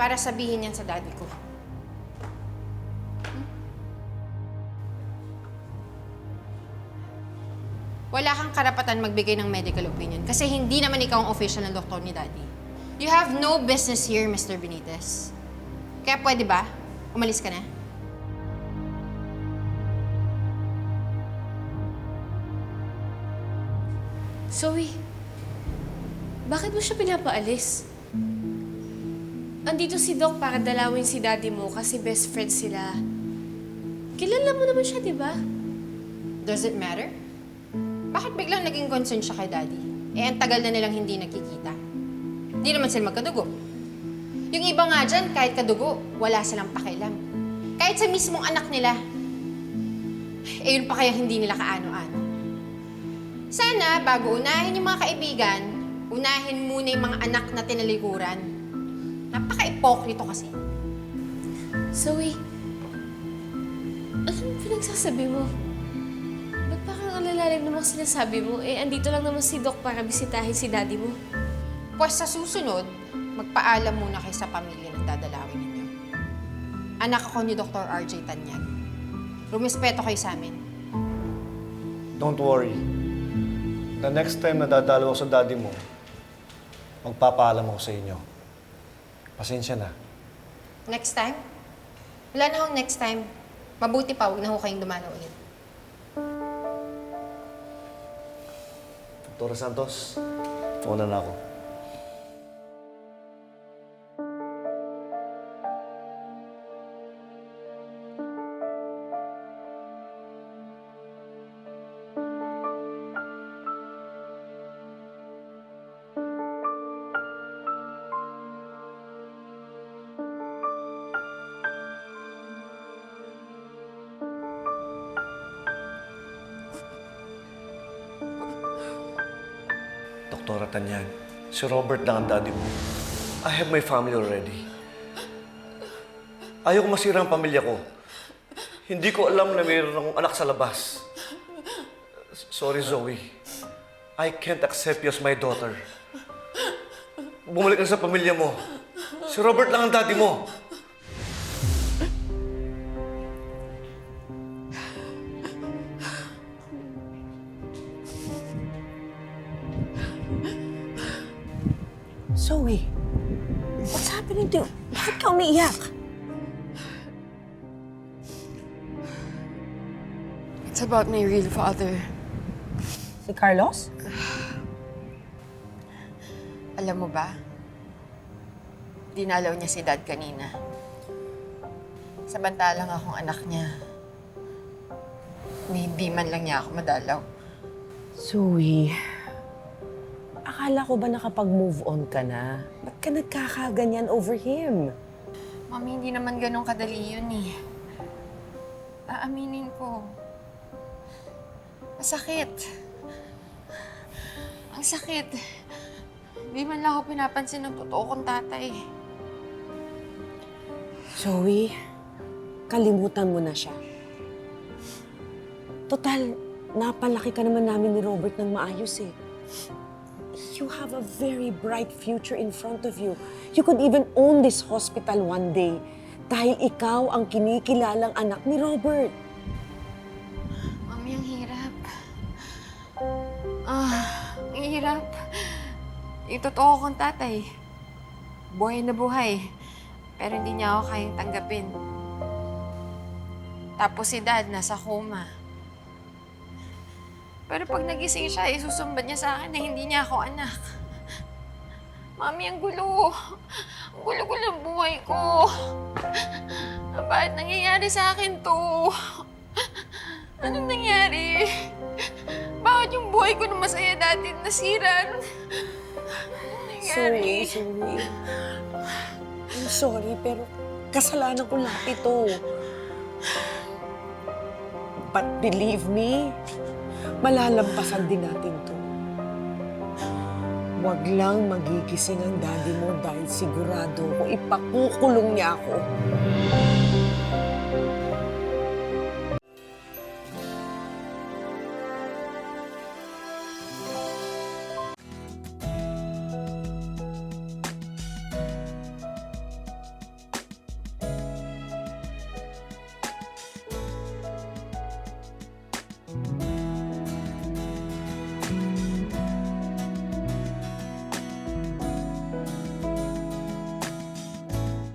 para sabihin yan sa daddy ko. Wala kang karapatan magbigay ng medical opinion kasi hindi naman ikaw ang official na doktor ni daddy. You have no business here, Mr. Benitez. Kaya pwede ba? Umalis ka na? Zoe, bakit mo siya pinapaalis? Andito si Doc para dalawin si daddy mo kasi best friends sila. Kilala mo naman siya, di ba? Does it matter? Bakit biglang naging concern siya kay daddy? Eh, ang tagal na nilang hindi nagkikita. Hindi naman sila magkadugo. Yung iba nga dyan, kahit kadugo, wala silang pakialam. Kahit sa mismong anak nila. Eh, yun pa kaya hindi nila kaano-ano. Sana, bago unahin yung mga kaibigan, unahin muna yung mga anak na tinalikuran. Napaka-ipokrito kasi. Zoe, anong pinagsasabi mo? Ba't parang ang lalalim namang sinasabi mo? Eh, andito lang naman si Doc para bisitahin si daddy mo. Pues sa susunod, magpaalam muna kayo sa pamilya ng dadalawin ninyo. Anak ako ni Dr. RJ Tanyag. Rumispeto kayo sa amin. Don't worry. The next time na dadalo ako sa daddy mo, magpapaalam ako sa inyo. Pasensya na. Next time? Wala na akong next time. Mabuti pa, huwag na ho kayong dumalo ulit. Dr. Santos, una na ako. Doktora Tanyag, si Robert lang ang daddy mo. I have my family already. Ayaw ko masira ang pamilya ko. Hindi ko alam na mayroon akong anak sa labas. Sorry, Zoe. I can't accept you as my daughter. Bumalik ka sa pamilya mo. Si Robert lang ang daddy mo. Zoe, what's happening to you? Bakit ka umiiyak? It's about my real father. Si Carlos? Alam mo ba? Dinalaw niya si Dad kanina. Samantalang akong anak niya. Hindi man lang niya ako madalaw. Zoe, akala ko ba nakapag-move on ka na? Ba't ka nagkakaganyan over him? Mami, hindi naman ganun kadali yun eh. Aaminin ko. Masakit. Ang sakit. Hindi man lang ako pinapansin ng totoo kong tatay. Zoe, kalimutan mo na siya. Total, napalaki ka naman namin ni Robert ng maayos eh. You have a very bright future in front of you. You could even own this hospital one day dahil ikaw ang kinikilalang anak ni Robert. Mami, ang hirap. Ang hirap. Yung totoo kong tatay. Buhay na buhay. Pero hindi niya ako kayang tanggapin. Tapos si Dad, nasa coma. Pero pag nagising siya, isusumbat niya sa akin na hindi niya ako anak. Mami, ang gulo. Ang gulo-gulo ng buhay ko. Bakit nangyayari sa akin to? Anong nangyari? Bakit yung buhay ko na masaya dati nasira? Anong nangyari? Zoe. I'm sorry, pero kasalanan ko lahat ito. But believe me, malalampasan din natin to. Huwag lang magigising ang daddy mo dahil sigurado ko ipakukulong niya ako.